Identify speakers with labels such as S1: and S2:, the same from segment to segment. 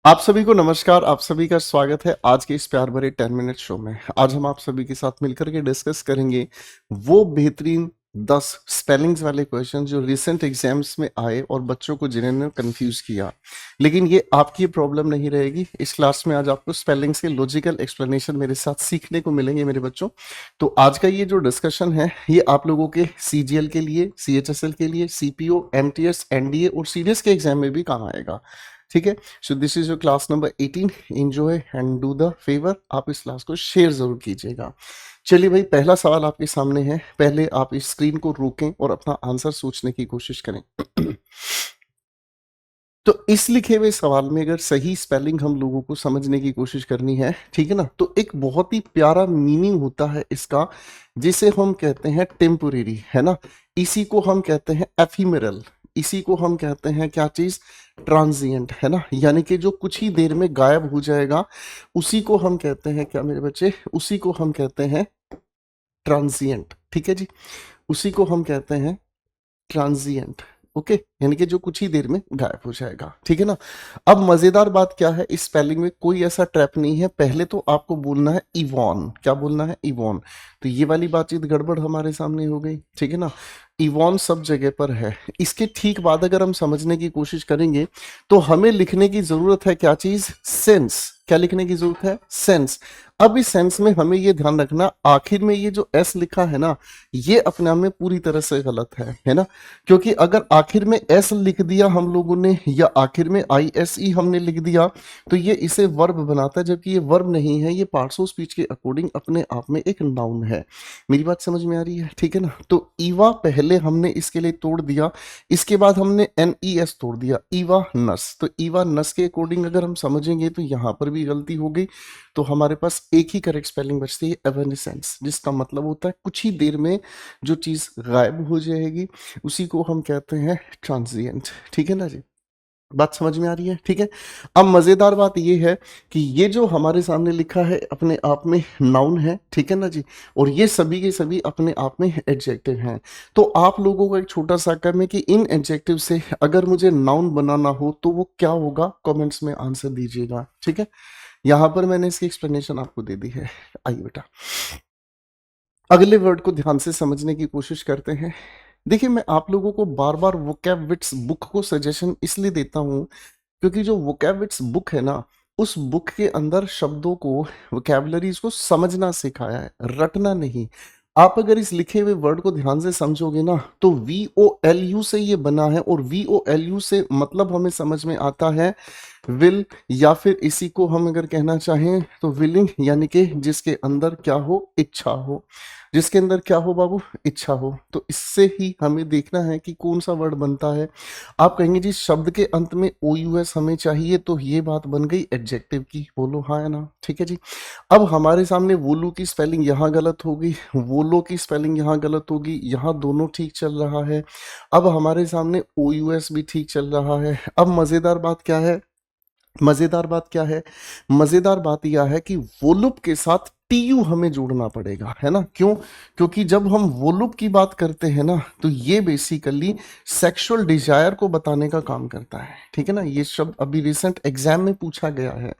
S1: आप सभी को नमस्कार, आप सभी का स्वागत है आज के इस प्यार भरे 10 मिनट शो में। आज हम आप सभी के साथ मिलकर के डिस्कस करेंगे वो बेहतरीन 10 स्पेलिंग्स वाले क्वेश्चन जो रिसेंट एग्जाम्स में आए और बच्चों को जिन्होंने कंफ्यूज किया। लेकिन ये आपकी प्रॉब्लम नहीं रहेगी। इस क्लास में आज आपको स्पेलिंग्स के लॉजिकल एक्सप्लेनेशन मेरे साथ सीखने को मिलेंगे मेरे बच्चों। तो आज का ये जो डिस्कशन है ये आप लोगों के सीजीएल के लिए, सीएचएसएल के लिए, सीपीओ, एमटीएस, एनडीए और सीडीएस के एग्जाम में भी काम आएगा। ठीक है। So this is your class number 18। Enjoy and do the favour, आप इस क्लास को शेयर जरूर कीजिएगा। चलिए भाई, पहला सवाल आपके सामने है। पहले आप इस स्क्रीन को रोकें और अपना आंसर सोचने की कोशिश करें। तो इस लिखे हुए सवाल में अगर सही स्पेलिंग हम लोगों को समझने की कोशिश करनी है, ठीक है ना, तो एक बहुत ही प्यारा मीनिंग होता है इसका, जिसे हम कहते हैं टेम्पोरेरी, है ना। इसी को हम कहते हैं एफिमेरल। इसी को हम कहते हैं क्या चीज? ट्रांजिएंट, है ना। यानी कि जो कुछ ही देर में गायब हो जाएगा, उसी को हम कहते हैं क्या मेरे बच्चे? उसी को हम कहते हैं ट्रांजिएंट। ठीक है जी, उसी को हम कहते हैं ट्रांजिएंट। ओके, यानी कि जो कुछ ही देर में गायब हो जाएगा। ठीक है ना। अब मजेदार बात क्या है, इस स्पेलिंग में कोई ऐसा ट्रैप नहीं है। पहले तो आपको बोलना है इवॉन। क्या बोलना है? इवॉन। तो ये वाली बातचीत गड़बड़ हमारे सामने हो गई, ठीक है ना। इवॉन सब जगह पर है। इसके ठीक बाद अगर हम समझने की कोशिश करेंगे तो हमें लिखने की जरूरत है क्या चीज? सेंस। क्या लिखने की जरूरत है? सेंस। अब इस सेंस में हमें ये ध्यान रखना, आखिर में ये जो एस लिखा है ना, ये अपने आप में पूरी तरह से गलत है ना। क्योंकि अगर आखिर में एस लिख दिया हम लोगों ने, या आखिर में आई एस ई हमने लिख दिया, तो ये इसे वर्ब बनाता है, जबकि ये वर्ब नहीं है। ये पार्ट्स ऑफ स्पीच के अकॉर्डिंग अपने आप में एक नाउन है। मेरी बात समझ में आ रही है? ठीक है ना। तो ईवा पहले हमने इसके लिए तोड़ दिया, इसके बाद हमने एन ई एस तोड़ दिया, ईवा नस। तो ईवा नस के अकॉर्डिंग अगर हम समझेंगे तो यहां पर भी गलती हो गई। तो हमारे पास एक ही करेक्ट स्पेलिंग बचती है, एवरनेसेंस, जिसका मतलब होता है कुछ ही देर में जो चीज गायब हो जाएगी, उसी को हम कहते हैं ट्रांजिएंट। ठीक है ना जी, बात समझ में आ रही है? ठीक है। अब मजेदार बात ये है कि ये जो हमारे सामने लिखा है अपने आप में नाउन है, ठीक है ना जी, और ये सभी के सभी अपने आप में एडजेक्टिव हैं। तो आप लोगों को एक छोटा सा काम है कि इन एडजेक्टिव से अगर मुझे नाउन बनाना हो तो वो क्या होगा, कमेंट्स में आंसर दीजिएगा। ठीक है, यहां पर मैंने इसकी एक्सप्लेनेशन आपको दे दी है। आइए बेटा, अगले वर्ड को ध्यान से समझने की कोशिश करते हैं। देखिए, मैं आप लोगों को बार बार वोकैब विट्स बुक को सजेशन इसलिए देता हूं क्योंकि जो वोकैब विट्स बुक है ना, उस बुक के अंदर शब्दों को, वोकैबुलरीज को समझना सिखाया है, रटना नहीं। आप अगर इस लिखे हुए वर्ड को ध्यान से समझोगे ना, तो वी ओ एल यू से ये बना है, और वी ओ एल यू से मतलब हमें समझ में आता है विल, या फिर इसी को हम अगर कहना चाहें तो विलिंग, यानी कि जिसके अंदर क्या हो? इच्छा हो। जिसके अंदर क्या हो बाबू? इच्छा हो। तो इससे ही हमें देखना है कि कौन सा वर्ड बनता है। आप कहेंगे जी शब्द के अंत में ओ यू एस हमें चाहिए, तो ये बात बन गई एडजेक्टिव की। बोलो हाँ या ना? ठीक है जी। अब हमारे सामने वोलू की स्पेलिंग यहाँ गलत होगी, वोलो की स्पेलिंग यहाँ गलत होगी, यहाँ दोनों ठीक चल रहा है। अब हमारे सामने ओ यू एस भी ठीक चल रहा है। अब मजेदार बात क्या है? मजेदार बात क्या है? मजेदार बात यह है कि वोलुप के साथ टीयू हमें जोड़ना पड़ेगा, है ना। क्यों? क्योंकि जब हम वोलुप की बात करते हैं ना, तो ये बेसिकली सेक्सुअल डिजायर को बताने का काम करता है। ठीक है ना। ये शब्द अभी रिसेंट एग्जाम में पूछा गया है।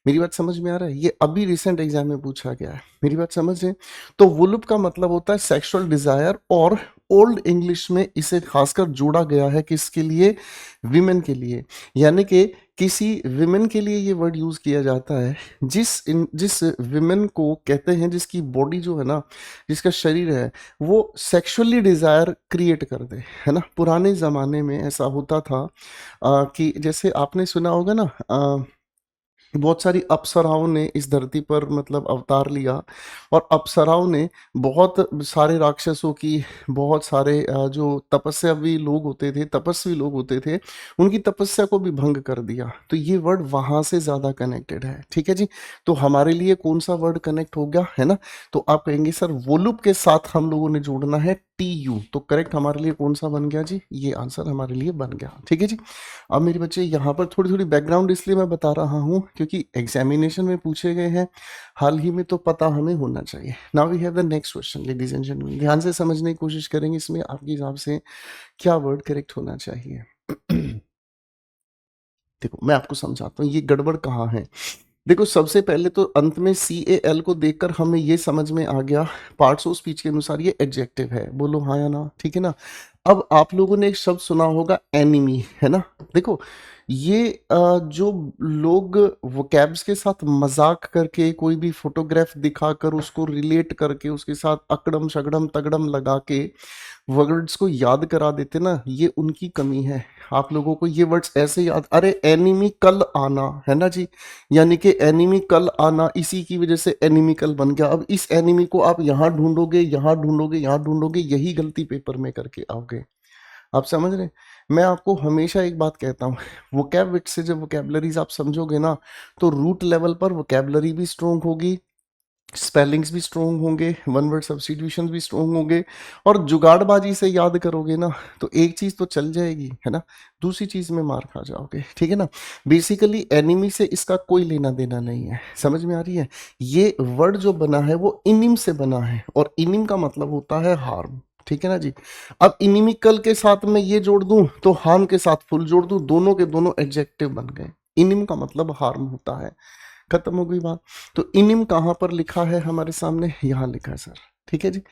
S1: मेरी बात समझ में आ रहा है? ये अभी रिसेंट एग्जाम में पूछा गया है। मेरी बात समझ है? तो वुलुप का मतलब होता है सेक्सुअल डिजायर, और ओल्ड इंग्लिश में इसे खासकर जोड़ा गया है किसके लिए? विमेन के लिए। यानी कि किसी विमेन के लिए ये वर्ड यूज किया जाता है जिस विमेन को कहते हैं जिसकी बॉडी जो है ना, जिसका शरीर है, वो सेक्सुअली डिजायर क्रिएट कर दे, है ना। पुराने जमाने में ऐसा होता था कि जैसे आपने सुना होगा ना, बहुत सारी अप्सराओं ने इस धरती पर मतलब अवतार लिया, और अप्सराओं ने बहुत सारे राक्षसों की, बहुत सारे जो तपस्यावी लोग होते थे, तपस्वी लोग होते थे, उनकी तपस्या को भी भंग कर दिया। तो ये वर्ड वहां से ज्यादा कनेक्टेड है। ठीक है जी। तो हमारे लिए कौन सा वर्ड कनेक्ट हो गया, है ना। तो आप कहेंगे सर वोलुप के साथ हम लोगों ने जोड़ना है टी यू, तो करेक्ट हमारे लिए कौन सा बन गया जी? ये आंसर हमारे लिए बन गया। ठीक है जी। अब मेरे बच्चे यहाँ पर थोड़ी थोड़ी बैकग्राउंड इसलिए मैं बता रहा हूँ क्योंकि एग्जामिनेशन में पूछे गए हैं हाल ही में, तो पता हमें होना चाहिए। Now we have the next question ladies and gentleman, ध्यान से समझने की कोशिश करेंगे इसमें आपके हिसाब से क्या वर्ड करेक्ट होना चाहिए। देखो मैं आपको समझाता हूँ ये गड़बड़ कहाँ है। देखो सबसे पहले तो अंत में CAL को देखकर हमें ये समझ में आ गया, पार्ट्स ऑफ स्पीच के अनुसार ये एडजेक्टिव है, बोलो हाँ या ना, ठीक है ना। अब आप लोगों ने एक शब्द सुना होगा एनिमी, है ना। देखो ये जो लोग वोकैब्स के साथ मजाक करके कोई भी फोटोग्राफ दिखाकर उसको रिलेट करके उसके साथ अकड़म शगड़म तगड़म लगा के वर्ड्स को याद करा देते ना, ये उनकी कमी है। आप लोगों को ये वर्ड्स ऐसे याद, अरे एनिमी कल आना, है ना जी, यानी कि एनिमी कल आना, इसी की वजह से एनिमी कल बन गया। अब इस एनिमी को आप यहाँ ढूंढोगे, यहाँ ढूंढोगे, यहाँ ढूंढोगे, यही गलती पेपर में करके आओगे। आप समझ रहे हैं? मैं आपको हमेशा एक बात कहता हूँ, वोकैब विट से जब वोकैबलरीज आप समझोगे ना, तो रूट लेवल पर वोकैबलरी भी स्ट्रोंग होगी, स्पेलिंग्स भी स्ट्रोंग होंगे, वन वर्ड सब्स्टिट्यूशन भी स्ट्रोंग होंगे, और जुगाड़बाजी से याद करोगे ना तो एक चीज तो चल जाएगी, है ना, दूसरी चीज में मार खा जाओगे, ठीक है ना। बेसिकली एनिमी से इसका कोई लेना देना नहीं है, समझ में आ रही है। ये वर्ड जो बना है वो इनिम से बना है, और इनिम का मतलब होता है हार्म, ठीक है ना जी। अब इनिमिकल के साथ में ये जोड़ दूं तो हार्म के साथ फुल जोड़ दूं, दोनों के दोनों एडजेक्टिव बन गए। इनिम का मतलब हार्म होता है, खत्म हो गई बात। तो इनिम कहाँ पर लिखा है हमारे सामने, यहाँ लिखा है सर, ठीक है जी।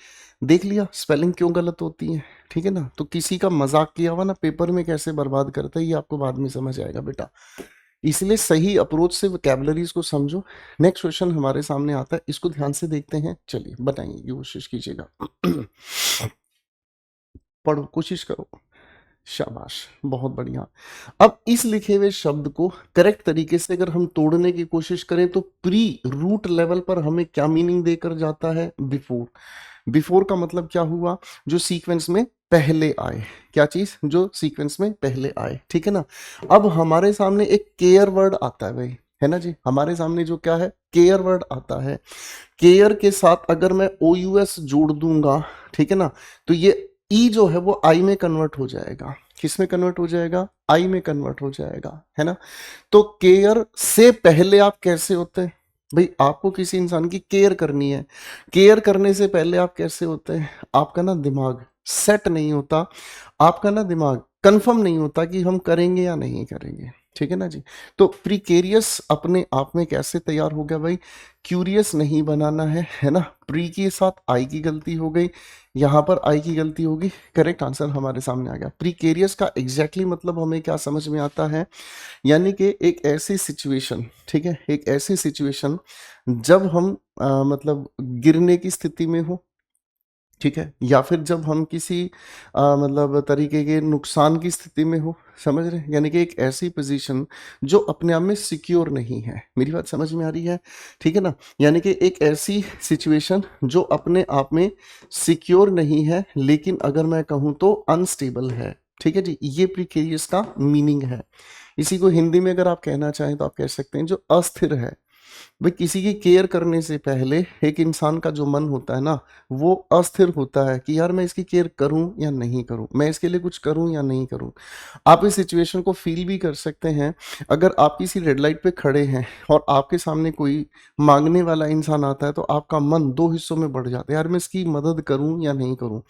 S1: देख लिया स्पेलिंग क्यों गलत होती है, ठीक है ना। तो किसी का मजाक किया हुआ ना पेपर में कैसे बर्बाद करता है ये आपको बाद में समझ आएगा बेटा। इसलिए सही अप्रोच से वोकैबुलरीज को समझो। नेक्स्ट क्वेश्चन हमारे सामने आता है, इसको ध्यान से देखते हैं, चलिए बताएंगे की कोशिश कीजिएगा। पढ़ो, कोशिश करो, शाबाश, बहुत बढ़िया। अब इस लिखे हुए शब्द को करेक्ट तरीके से अगर हम तोड़ने की कोशिश करें तो प्री रूट लेवल पर हमें क्या मीनिंग देकर जाता है, बिफोर। बिफोर का मतलब क्या हुआ, जो सीक्वेंस में पहले आए, क्या चीज, जो सीक्वेंस में पहले आए, ठीक है ना। अब हमारे सामने एक केयर वर्ड आता है भाई, है ना जी, हमारे सामने जो क्या है, केयर वर्ड आता है। केयर के साथ अगर मैं OUS जोड़ दूंगा, ठीक है ना, तो ये ई जो है वो आई में कन्वर्ट हो जाएगा। किस में कन्वर्ट हो जाएगा, आई में कन्वर्ट हो जाएगा, है ना। तो केयर से पहले आप कैसे होते हैं भाई, आपको किसी इंसान की केयर करनी है, केयर करने से पहले आप कैसे होते हैं, आपका ना दिमाग सेट नहीं होता, आपका ना दिमाग कंफर्म नहीं होता कि हम करेंगे या नहीं करेंगे, ठीक है ना जी। तो प्रीकेरियस अपने आप में कैसे तैयार हो गया भाई, क्यूरियस नहीं बनाना है ना। प्री के साथ आई की गलती हो गई, यहाँ पर आई की गलती होगी, करेक्ट आंसर हमारे सामने आ गया। प्रीकेरियस का एग्जैक्टली मतलब हमें क्या समझ में आता है, यानी कि एक ऐसी सिचुएशन, ठीक है, एक ऐसी सिचुएशन जब हम मतलब गिरने की स्थिति में हो, ठीक है, या फिर जब हम किसी मतलब तरीके के नुकसान की स्थिति में हो, समझ रहे हैं, यानी कि एक ऐसी पोजीशन जो अपने आप में सिक्योर नहीं है, मेरी बात समझ में आ रही है, ठीक है ना। यानी कि एक ऐसी सिचुएशन जो अपने आप में सिक्योर नहीं है, लेकिन अगर मैं कहूँ तो अनस्टेबल है, ठीक है जी, ये प्रिकेरियस का मीनिंग है। इसी को हिंदी में अगर आप कहना चाहें तो आप कह सकते हैं जो अस्थिर है। भाई किसी की केयर करने से पहले एक इंसान का जो मन होता है ना, वो अस्थिर होता है कि यार मैं इसकी केयर करूं या नहीं करूं, मैं इसके लिए कुछ करूं या नहीं करूं। आप इस सिचुएशन को फील भी कर सकते हैं अगर आप किसी रेड लाइट पे खड़े हैं और आपके सामने कोई मांगने वाला इंसान आता है, तो आपका मन दो हिस्सों में बढ़ जाता है, यार मैं इसकी मदद करूं या नहीं करूं।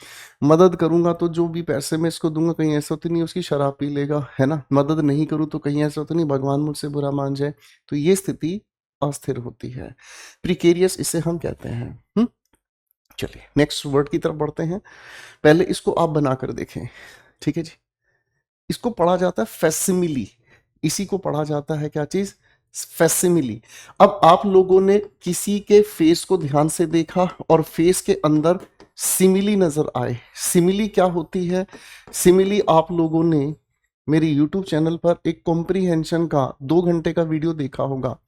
S1: मदद करूंगा तो जो भी पैसे मैं इसको दूंगा कहीं ऐसा तो नहीं उसकी शराब पी लेगा, है ना। मदद नहीं करूं तो कहीं ऐसा तो नहीं भगवान मुझसे बुरा मान जाए। तो ये स्थिति अस्थिर होती है, प्रिकेरियस इसे हम कहते हैं। चलिए नेक्स्ट वर्ड की तरफ बढ़ते हैं, पहले इसको आप बनाकर देखें, ठीक है जी। इसको पढ़ा जाता है फैसिमिली, इसी को पढ़ा जाता है क्या चीज, फैसिमिली। अब आप लोगों ने किसी के फेस को ध्यान से देखा और फेस के अंदर सिमिली नजर आए, सिमिली क्या होती है, सिमिली आप लोगों ने मेरे YouTube चैनल पर एक कॉम्प्रीहेंशन का 2 घंटे का वीडियो देखा होगा,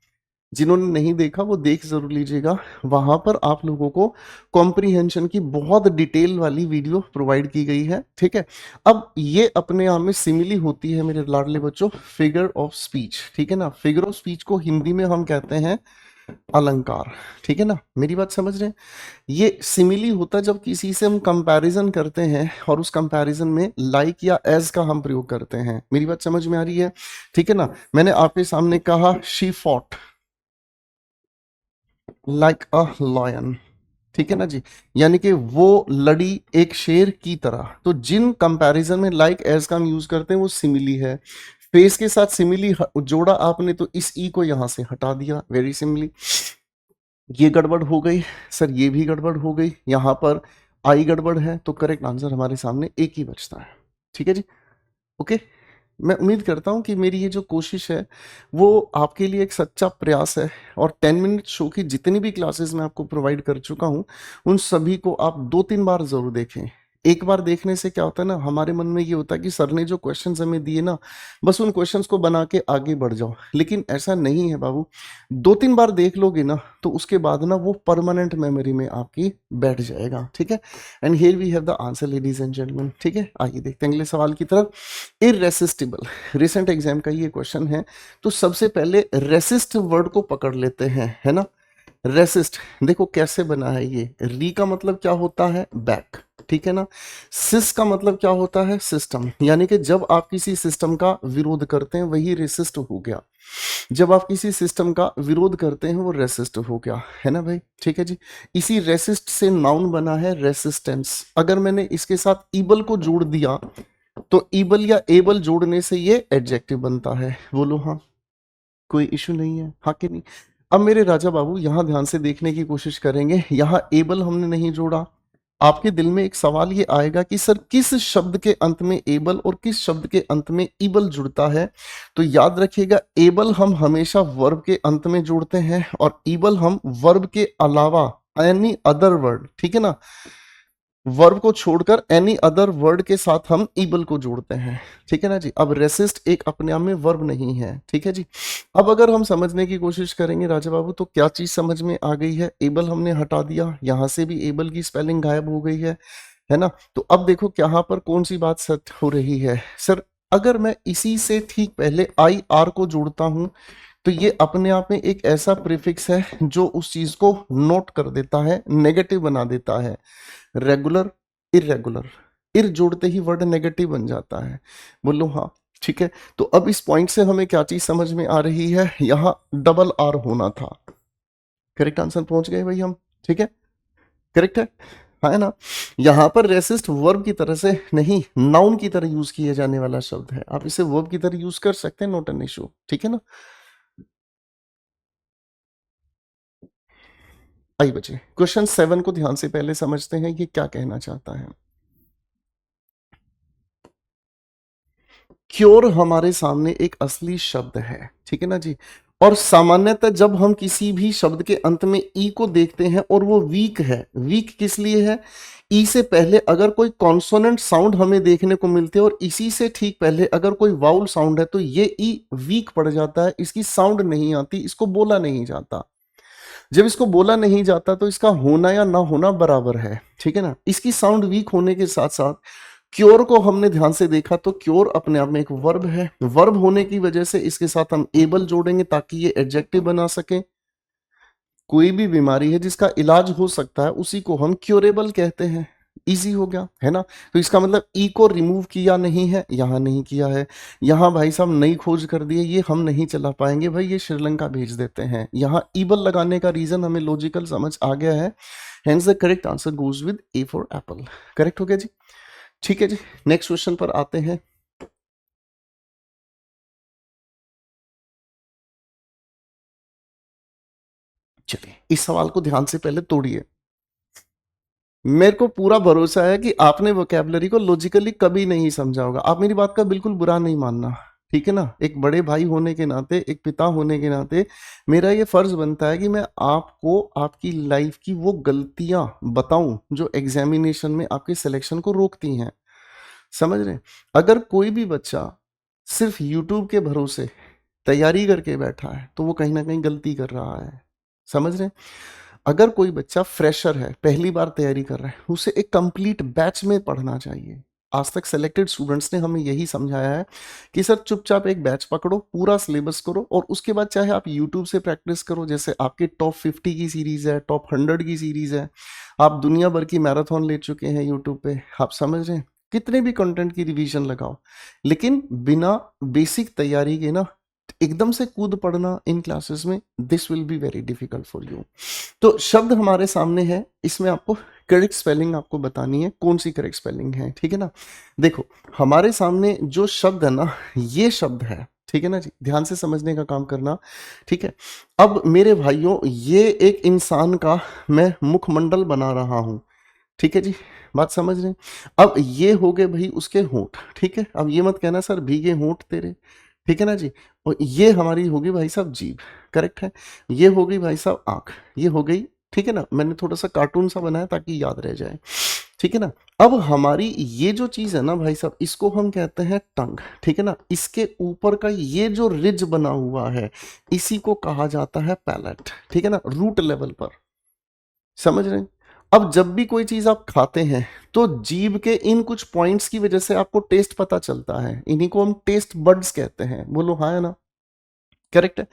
S1: जिन्होंने नहीं देखा वो देख जरूर लीजिएगा। वहां पर आप लोगों को कॉम्प्रीहेंशन की बहुत डिटेल वाली वीडियो प्रोवाइड की गई है, ठीक है। अब ये अपने आप में सिमिली होती है मेरे लाडले बच्चों, फिगर ऑफ स्पीच, ठीक है ना। फिगर ऑफ स्पीच को हिंदी में हम कहते हैं अलंकार, ठीक है ना, मेरी बात समझ रहे हैं। ये सिमिली होता है जब किसी से हम कंपैरिजन करते हैं और उस कंपैरिजन में लाइक या एज का हम प्रयोग करते हैं, मेरी बात समझ में आ रही है, ठीक है ना। मैंने आपके सामने कहा she fought like a lion, ठीक है ना जी, यानी कि वो लड़ी एक शेर की तरह। तो जिन कंपैरिजन में लाइक एज का हम यूज करते हैं वो सिमिली है। फेस के साथ सिमिली जोड़ा आपने तो इस ई को यहां से हटा दिया, वेरी सिमिली। ये गड़बड़ हो गई सर, ये भी गड़बड़ हो गई, यहां पर आई गड़बड़ है, तो करेक्ट आंसर हमारे सामने एक ही बचता है। ठीक है जी, ओके। मैं उम्मीद करता हूँ कि मेरी ये जो कोशिश है वो आपके लिए एक सच्चा प्रयास है, और 10 मिनट शो की जितनी भी क्लासेस मैं आपको प्रोवाइड कर चुका हूँ उन सभी को आप 2-3 बार ज़रूर देखें। एक बार देखने से क्या होता है ना, हमारे मन में ये होता है कि सर ने जो क्वेश्चंस हमें दिए ना, बस उन क्वेश्चंस को बना के आगे बढ़ जाओ, लेकिन ऐसा नहीं है बाबू। 2-3 बार देख लोगे ना तो उसके बाद ना वो परमानेंट मेमोरी में आपकी बैठ जाएगा। ठीक है, and here we have the answer ladies and gentleman. ठीक है, आइए देखते हैं अगले सवाल की तरफ। इरेसिस्टिबल, रिसेंट एग्जाम का ये क्वेश्चन है, तो सबसे पहले रेसिस्ट वर्ड को पकड़ लेते हैं, है ना। रेसिस्ट देखो कैसे बना है, ये री का मतलब क्या होता है, बैक, ठीक है ना। सिस का मतलब क्या होता है, सिस्टम, यानी कि जब आप किसी सिस्टम का विरोध करते हैं वही रेसिस्ट हो गया। जब आप किसी सिस्टम का विरोध करते हैं वो रेसिस्ट हो गया, है ना भाई। ठीक है जी, इसी रेसिस्ट से नाउन बना है रेसिस्टेंस। अगर मैंने इसके साथ ईबल को जोड़ दिया तो ईबल या एबल जोड़ने से ये एडजेक्टिव बनता है। बोलो हाँ, कोई इशू नहीं है, हाँ कि नहीं। अब मेरे राजा बाबू यहां ध्यान से देखने की कोशिश करेंगे, यहां एबल हमने नहीं जोड़ा। आपके दिल में एक सवाल ये आएगा कि सर किस शब्द के अंत में एबल और किस शब्द के अंत में ईबल जुड़ता है। तो याद रखिएगा, एबल हम हमेशा वर्ब के अंत में जोड़ते हैं और ईबल हम वर्ब के अलावा एनी अदर वर्ड, ठीक है ना, वर्ब को छोड़कर एनी अदर वर्ड के साथ हम ईबल को जोड़ते हैं। ठीक है ना जी। अब रेसिस्ट एक अपने आप में वर्ब नहीं है। ठीक है जी। अब अगर हम समझने की कोशिश करेंगे राजा बाबू, तो क्या चीज समझ में आ गई है, एबल हमने हटा दिया, यहां से भी एबल की स्पेलिंग गायब हो गई है ना। तो अब देखो यहाँ पर कौन सी बात सच हो रही है सर, अगर मैं इसी से ठीक पहले आई आर को जोड़ता हूं तो ये अपने आप में एक ऐसा प्रीफिक्स है जो उस चीज को नोट कर देता है, नेगेटिव बना देता है। रेगुलर, इरेगुलर, इर जोड़ते ही वर्ड नेगेटिव बन जाता है। बोलो हाँ, ठीक है। तो अब इस पॉइंट से हमें क्या चीज समझ में आ रही है, यहां डबल आर होना था। करेक्ट आंसर पहुंच गए भाई हम, ठीक है, करेक्ट है ना। यहां पर रेसिस्ट वर्ब की तरह से नहीं, नाउन की तरह यूज किए जाने वाला शब्द है, आप इसे वर्ब की तरह यूज कर सकते हैं, नॉट एन इशू, ठीक है ना। आई बचे क्वेश्चन 7 को ध्यान से पहले समझते हैं, ये क्या कहना चाहता है। क्योर हमारे सामने एक असली शब्द है, ठीक है ना जी। और सामान्यतः जब हम किसी भी शब्द के अंत में ई को देखते हैं और वो वीक है, वीक किस लिए है, ई से पहले अगर कोई कॉन्सोनेंट साउंड हमें देखने को मिलते हैं और इसी से ठीक पहले अगर कोई वाउल साउंड है तो ये ई वीक पड़ जाता है, इसकी साउंड नहीं आती, इसको बोला नहीं जाता। जब इसको बोला नहीं जाता तो इसका होना या ना होना बराबर है, ठीक है ना। इसकी साउंड वीक होने के साथ साथ क्योर को हमने ध्यान से देखा तो क्योर अपने आप में एक वर्ब है, वर्ब होने की वजह से इसके साथ हम एबल जोड़ेंगे ताकि ये एडजेक्टिव बना सके। कोई भी बीमारी है जिसका इलाज हो सकता है उसी को हम क्योरेबल कहते हैं। इजी हो गया, है ना। तो इसका मतलब ई को रिमूव किया नहीं है, यहां नहीं किया है। यहां भाई साहब नई खोज कर दिए, ये हम नहीं चला पाएंगे भाई, ये श्रीलंका भेज देते हैं। यहां ईबल लगाने का रीजन हमें लॉजिकल समझ आ गया है, hence the correct answer goes with A for Apple. Correct हो गया जी, ठीक है जी। नेक्स्ट क्वेश्चन पर आते हैं। चलिए इस सवाल को ध्यान से पहले तोड़िए। मेरे को पूरा भरोसा है कि आपने वोकैबुलरी को लॉजिकली कभी नहीं समझा होगा। आप मेरी बात का बिल्कुल बुरा नहीं मानना, ठीक है ना। एक बड़े भाई होने के नाते, एक पिता होने के नाते मेरा ये फर्ज बनता है कि मैं आपको आपकी लाइफ की वो गलतियां बताऊं जो एग्जामिनेशन में आपके सिलेक्शन को रोकती हैं। समझ रहे हैं? अगर कोई भी बच्चा सिर्फ यूट्यूब के भरोसे तैयारी करके बैठा है तो वो कहीं ना कहीं गलती कर रहा है। समझ रहे हैं? अगर कोई बच्चा फ्रेशर है, पहली बार तैयारी कर रहा है, उसे एक कंप्लीट बैच में पढ़ना चाहिए। आज तक सेलेक्टेड स्टूडेंट्स ने हमें यही समझाया है कि सर चुपचाप एक बैच पकड़ो, पूरा सिलेबस करो और उसके बाद चाहे आप यूट्यूब से प्रैक्टिस करो, जैसे आपकी टॉप 50 की सीरीज है, टॉप 100 की सीरीज है, आप दुनिया भर की मैराथन ले चुके हैं यूट्यूब पे। आप समझ रहे हैं? कितने भी कंटेंट की रिवीजन लगाओ, लेकिन बिना बेसिक तैयारी के ना एकदम से कूद पड़ना इन क्लासेस में, this will be very difficult for you. तो शब्द हमारे सामने है, इसमें आपको करेक्ट स्पेलिंग आपको बतानी है, कौन सी करेक्ट स्पेलिंग है, ठीक है ना। देखो हमारे सामने जो शब्द है ना, ये शब्द है, ठीक है ना जी, ध्यान से समझने का काम करना, ठीक है। अब मेरे भाइयों, ये एक इंसान का मैं मुखमंडल बना रहा हूं, ठीक है जी, बात समझ रहे हैं। अब ये हो गए भाई उसके होंठ, ठीक है। अब ये मत कहना सर भीगे होंठ तेरे, ठीक है ना जी। और ये हमारी होगी भाई साहब जीभ, करेक्ट है। ये हो गई भाई साहब आंख, ये हो गई, ठीक है ना। मैंने थोड़ा सा कार्टून सा बनाया ताकि याद रह जाए, ठीक है ना। अब हमारी ये जो चीज है ना भाई साहब, इसको हम कहते हैं टंग, ठीक है ना। इसके ऊपर का ये जो रिज बना हुआ है, इसी को कहा जाता है पैलेट, ठीक है ना, रूट लेवल पर, समझ रहे हैं। अब जब भी कोई चीज आप खाते हैं तो जीभ के इन कुछ पॉइंट्स की वजह से आपको टेस्ट पता चलता है, इन्हीं को हम टेस्ट बड्स कहते हैं, बोलो हाँ है ना, करेक्ट है।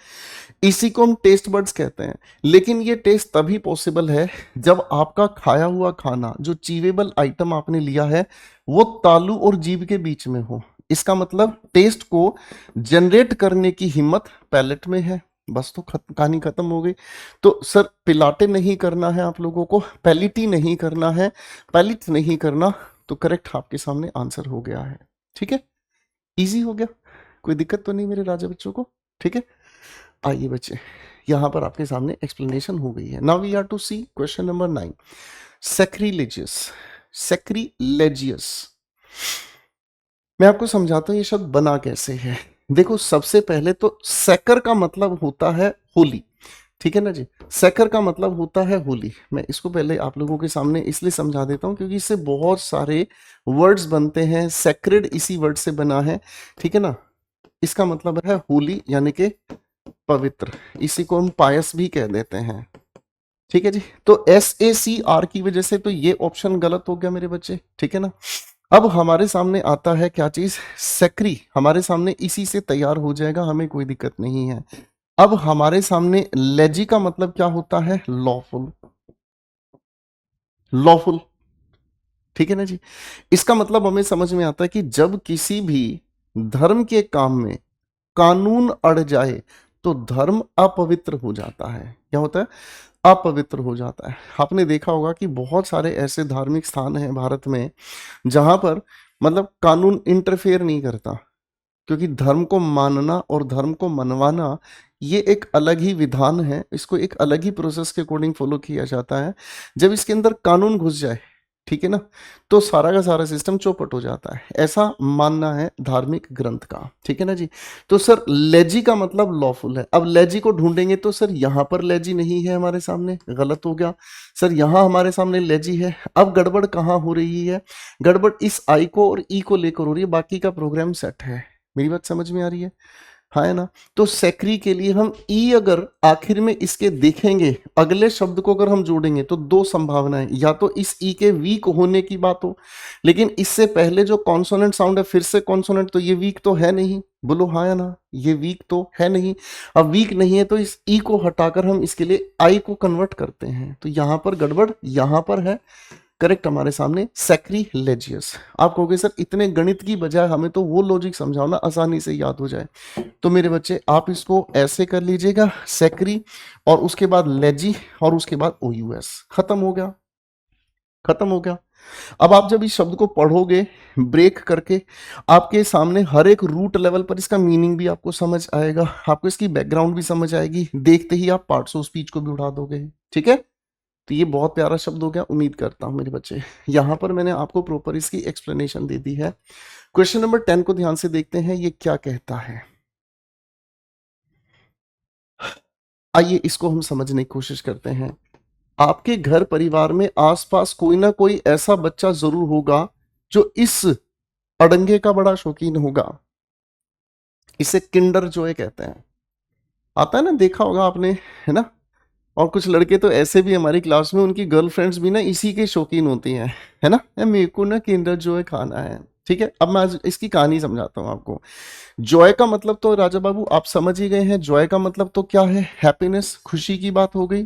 S1: इसी को हम टेस्ट बड्स कहते हैं। लेकिन ये टेस्ट तभी पॉसिबल है जब आपका खाया हुआ खाना, जो चीवेबल आइटम आपने लिया है, वो तालू और जीभ के बीच में हो। इसका मतलब टेस्ट को जनरेट करने की हिम्मत पैलेट में है। बस तो कहानी खत्म हो गई। तो सर पिलाटे नहीं करना है आप लोगों को, पैलिटी नहीं करना है, पैलिट नहीं करना, तो करेक्ट आपके सामने आंसर हो गया है, ठीक है। इजी हो गया, कोई दिक्कत तो नहीं मेरे राजा बच्चों को, ठीक है। आइए बच्चे, यहां पर आपके सामने एक्सप्लेनेशन हो गई है। Now we are to see question number 9, sacrilegious. Sacrilegious, मैं आपको समझाता हूं ये शब्द बना कैसे है। देखो सबसे पहले तो सैकर का मतलब होता है होली, ठीक है ना जी। सैकर का मतलब होता है होली। मैं इसको पहले आप लोगों के सामने इसलिए समझा देता हूं क्योंकि इससे बहुत सारे वर्ड्स बनते हैं। सैक्रेड इसी वर्ड से बना है, ठीक है ना। इसका मतलब है होली यानी कि पवित्र, इसी को हम पायस भी कह देते हैं, ठीक है जी। तो SACR की वजह से तो ये ऑप्शन गलत हो गया मेरे बच्चे, ठीक है ना। अब हमारे सामने आता है क्या चीज, सैक्री, हमारे सामने इसी से तैयार हो जाएगा, हमें कोई दिक्कत नहीं है। अब हमारे सामने लेजी का मतलब क्या होता है, लॉफुल, लॉफुल, ठीक है ना जी। इसका मतलब हमें समझ में आता है कि जब किसी भी धर्म के काम में कानून अड़ जाए तो धर्म अपवित्र हो जाता है। क्या होता है, अपवित्र हो जाता है। आपने देखा होगा कि बहुत सारे ऐसे धार्मिक स्थान हैं भारत में जहां पर मतलब कानून इंटरफेयर नहीं करता, क्योंकि धर्म को मानना और धर्म को मनवाना ये एक अलग ही विधान है, इसको एक अलग ही प्रोसेस के अकॉर्डिंग फॉलो किया जाता है। जब इसके अंदर कानून घुस जाए, ठीक है ना, तो सारा का सारा सिस्टम चौपट हो जाता है, ऐसा मानना है धार्मिक ग्रंथ का, ठीक है ना जी। तो सर लेजी का मतलब लॉफुल है। अब लेजी को ढूंढेंगे तो सर यहां पर लेजी नहीं है हमारे सामने, गलत हो गया। सर यहां हमारे सामने लेजी है। अब गड़बड़ कहां हो रही है, गड़बड़ इस आई को और ई को लेकर हो रही है, बाकी का प्रोग्राम सेट है। मेरी बात समझ में आ रही है, हाँ है ना। तो सैक्री के लिए हम ई अगर आखिर में इसके देखेंगे, अगले शब्द को अगर हम जोड़ेंगे तो दो संभावनाएं, या तो इस ई के वीक होने की बात हो, लेकिन इससे पहले जो कॉन्सोनेंट साउंड है फिर से कॉन्सोनेंट, तो ये वीक तो है नहीं, बोलो हाँ या ना, ये वीक तो है नहीं। अब वीक नहीं है तो इस ई को हटाकर हम इसके लिए आई को कन्वर्ट करते हैं, तो यहां पर गड़बड़ यहां पर है। करेक्ट हमारे सामने सैक्रिलेजियस। आप कहोगे सर इतने गणित की बजाय हमें तो वो लॉजिक समझाओ ना, आसानी से याद हो जाए। तो मेरे बच्चे आप इसको ऐसे कर लीजिएगा, सैक्री और उसके बाद लेजी और उसके बाद OUS, खत्म हो गया, खत्म हो गया। अब आप जब इस शब्द को पढ़ोगे ब्रेक करके, आपके सामने हर एक रूट लेवल पर इसका मीनिंग भी आपको समझ आएगा, आपको इसकी बैकग्राउंड भी समझ आएगी, देखते ही आप पार्ट्स ऑफ स्पीच को भी उठा दोगे, ठीक है। तो ये बहुत प्यारा शब्द हो गया, उम्मीद करता हूं मेरे बच्चे। यहां पर मैंने आपको प्रॉपर इसकी एक्सप्लेनेशन दे दी है। क्वेश्चन नंबर 10 को ध्यान से देखते हैं, ये क्या कहता है। आइए इसको हम समझने की कोशिश करते हैं। आपके घर परिवार में आसपास कोई ना कोई ऐसा बच्चा जरूर होगा जो इस अड़ंगे का बड़ा शौकीन होगा। इसे किंडर जॉय कहते हैं। आता है ना, देखा होगा आपने, है ना। और कुछ लड़के तो ऐसे भी हमारी क्लास में, उनकी गर्लफ्रेंड्स भी ना इसी के शौकीन होती हैं, है ना। मेरे को ना किंडर जॉय खाना है, ठीक है। अब मैं आज इसकी कहानी समझाता हूँ आपको। जॉय का मतलब तो राजा बाबू आप समझ ही गए हैं। जॉय का मतलब तो क्या है, हैप्पीनेस, खुशी की बात हो गई।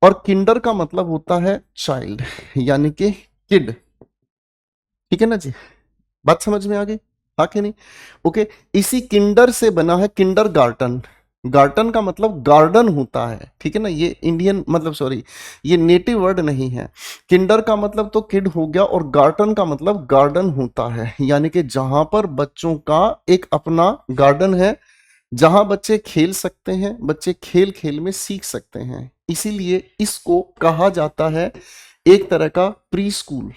S1: और किंडर का मतलब होता है चाइल्ड, यानी कि किड, ठीक है ना जी। बात समझ में आ गई, हाँ कि नहीं। ओके, इसी किंडर से बना है किंडर गार्टन, गार्टन का मतलब गार्डन होता है, ठीक है ना, ये इंडियन मतलब सॉरी ये नेटिव वर्ड नहीं है। किंडर का मतलब तो किड हो गया और गार्टन का मतलब गार्डन होता है, यानी कि जहां पर बच्चों का एक अपना गार्डन है, जहां बच्चे खेल सकते हैं, बच्चे खेल खेल में सीख सकते हैं, इसीलिए इसको कहा जाता है एक तरह का प्री स्कूल।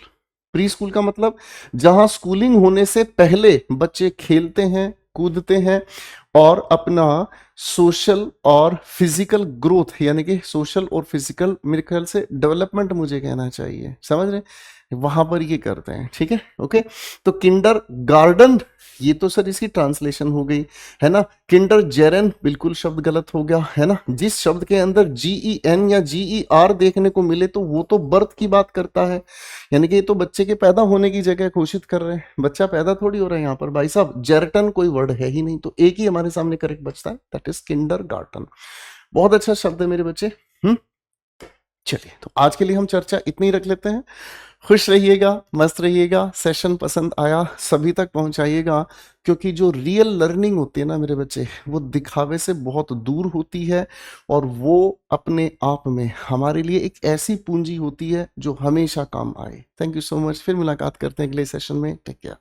S1: प्री स्कूल का मतलब जहां स्कूलिंग होने से पहले बच्चे खेलते हैं, कूदते हैं और अपना सोशल और फिजिकल ग्रोथ, यानी कि सोशल और फिजिकल मेरे ख्याल से डेवलपमेंट मुझे कहना चाहिए, समझ रहे, वहां पर ये करते हैं, ठीक है, ओके। तो किंडर गार्डन ये तो सर इसकी ट्रांसलेशन हो गई, है ना। किंडर जेरन बिल्कुल शब्द गलत हो गया, है ना। जिस शब्द के अंदर GEN या GER देखने को मिले तो वो तो बर्थ की बात करता है, यानी कि ये तो बच्चे के पैदा होने की जगह घोषित कर रहे हैं, बच्चा पैदा थोड़ी हो रहा है यहाँ पर भाई साहब, जेरटन कोई वर्ड है ही नहीं, तो एक ही हमारे सामने करेक्ट बचता है, दैट इज किंडर गार्टन। बहुत अच्छा शब्द है मेरे बच्चे। हम्म चलिए, तो आज के लिए हम चर्चा इतनी ही रख लेते हैं। खुश रहिएगा, मस्त रहिएगा, सेशन पसंद आया सभी तक पहुंचाइएगा, क्योंकि जो रियल लर्निंग होती है ना मेरे बच्चे, वो दिखावे से बहुत दूर होती है और वो अपने आप में हमारे लिए एक ऐसी पूंजी होती है जो हमेशा काम आए। थैंक यू सो मच, फिर मुलाकात करते हैं अगले सेशन में, टेक केयर।